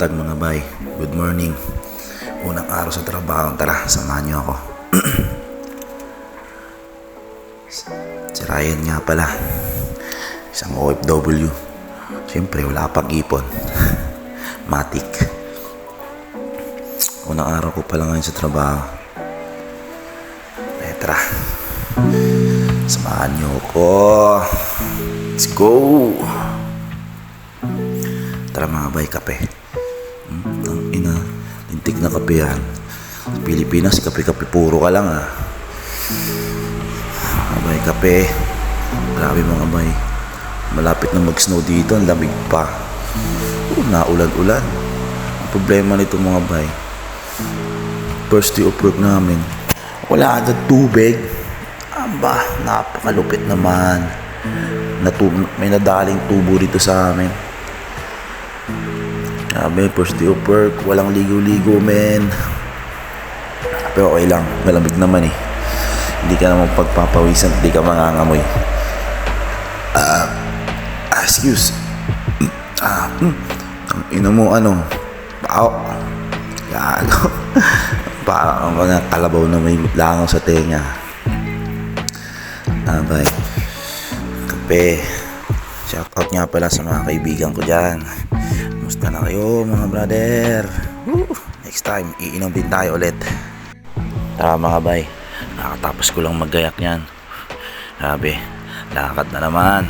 Buntag mga bay, good morning. Unang araw sa trabaho, tara samahan niyo ako. Si Ryan nga pala, isang OFW. Siyempre wala pang ipon. Matik. Unang araw ko pala ngayon sa trabaho. Tara, samahan niyo ako. Let's go. Tara mga bay, kape. Ang ina, lintik na kape yan. Sa Pilipinas, kape-kape puro ka lang ah. Mga bay, kape. Grabe mga bay. Malapit na mag-snow dito, ang lamig pa. Naulan-ulan. Ang problema nito mga bay, first day of work namin, wala agad tubig. Aba, napakalupit naman. May nadaling tubo dito sa amin. Sabi, first day of work, walang ligo-ligo, men. Pero okay lang, malamig naman eh. Hindi ka naman pagpapawisan, hindi ka mangangamoy. Excuse. Ang ina mo, ano? Bao. Gago. Parang mga kalabaw na may langaw sa tenga. Abay. Kape. Shoutout nga pala sa mga kaibigan ko dyan. Musta na kayo mga brother? Next time, iinom din tayo ulit. Tara mga bay, nakatapos ko lang maggayak yan. Sabi, lakad na naman.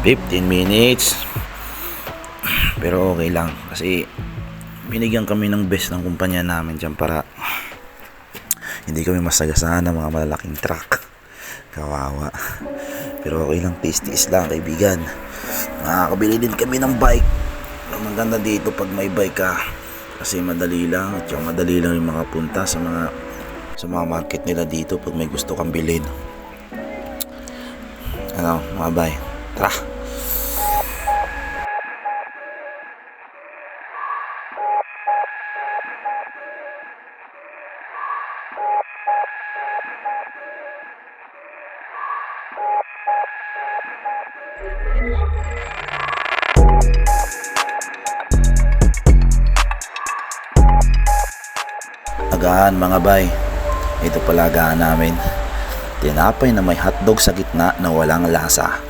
15 minutes. Pero okay lang kasi binigyan kami ng best ng kumpanya namin dyan para hindi kami masagasaan ng mga malalaking truck. Kawawa. Pero okay lang, tiis-tiis lang kaibigan. Makakabili din kami ng bike. Ang maganda dito pag may bike ka kasi madali lang at yung madali lang yung mga punta sa mga market nila dito pag may gusto kang bilhin. Ano mga bay, tara. Agahan mga bay, ito pala agahan namin. Tinapay na may hotdog sa gitna na walang lasa.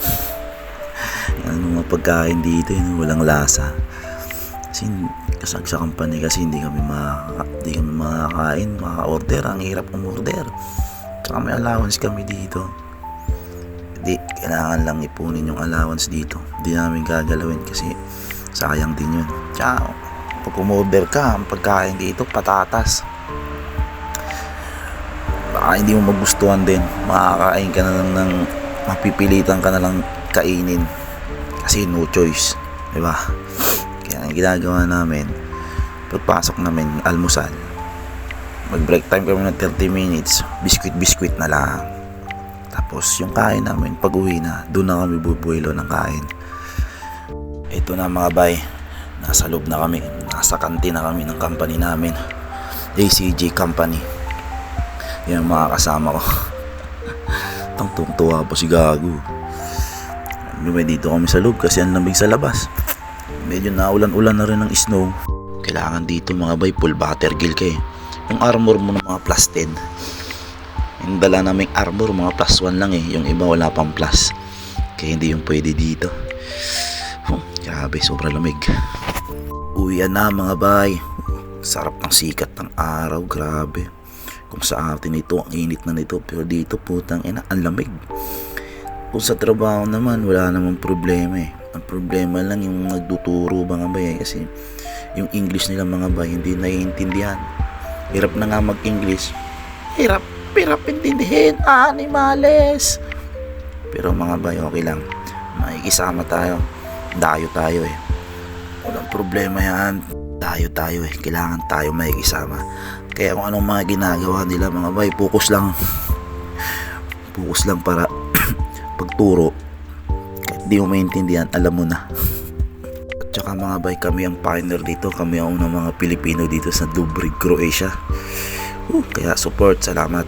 Ano mga pagkain dito yun, walang lasa. Kasi sa company kasi hindi kami makakain, maka-order. Ang hirap umorder. Tsaka may allowance kami dito. Hindi, kailangan lang ipunin yung allowance dito. Hindi namin gagalawin kasi sayang din yun. Tsaka pag umorder ka, ang pagkain dito patatas. Baka hindi mo magustuhan din, makakain ka na lang ng mapipilitan ka na lang kainin kasi no choice, diba? Kaya ang ginagawa namin, pagpasok namin almusal, mag break time kami ng 30 minutes, biskwit na lang. Tapos yung kain namin pag uwi na, doon na kami bubuelo ng kain. Ito na mga bay, nasa loob na kami, nasa kantin na kami ng company namin, ACG Company. Yan mga kasama ko. Tungtuwa po si Gago. Lumay dito kami sa loob kasi ang lamig sa labas. Medyo naulan-ulan na rin ng snow. Kailangan dito mga bay, full butter gear ka eh. Yung armor mo ng mga plus 10. Yung dala naming armor mga plus 1 lang eh. Yung iba wala pang plus. Kaya hindi yung pwede dito. Grabe, sobrang lamig. Uwian na mga bay. Sarap ng sikat ng araw, grabe. Kung sa atin ito, ang init na nito, pero dito putang ina, ang lamig. Kung sa trabaho naman, wala namang problema eh. Ang problema lang yung nagtuturo mga bay kasi yung English nila mga bay hindi naiintindihan. Hirap na nga mag-English. Hirap intindihin, animales. Pero mga bay, okay lang. Makikisama tayo. Dayo tayo eh. Walang problema yan. Dayo tayo eh. Kailangan tayo makikisama. Kaya kung anong mga ginagawa nila mga bay, focus lang para pagturo kahit di mo maintindihan, alam mo na. At saka mga bay, kami ang pioneer dito, kami ang unang mga Pilipino dito sa Dubrovnik, Croatia. Kaya support, salamat.